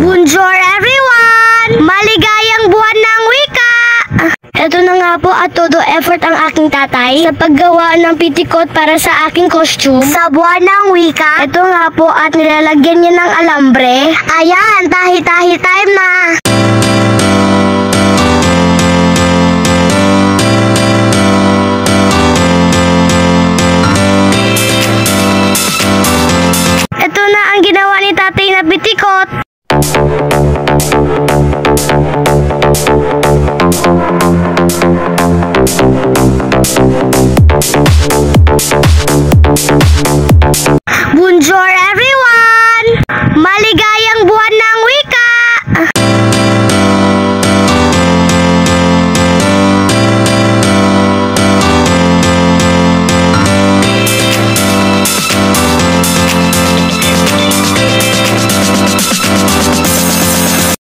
Bonjour everyone! Maligayang buwan ng wika! Ito na nga po at todo effort ang aking tatay sa paggawa ng pitikot para sa aking costume. Sa buwan ng wika, ito nga po at nilalagyan niya ng alambre. Ayan, tahi-tahi time na! Ito na ang ginawa ni tatay na pitikot. Bonjour everyone! Maligayang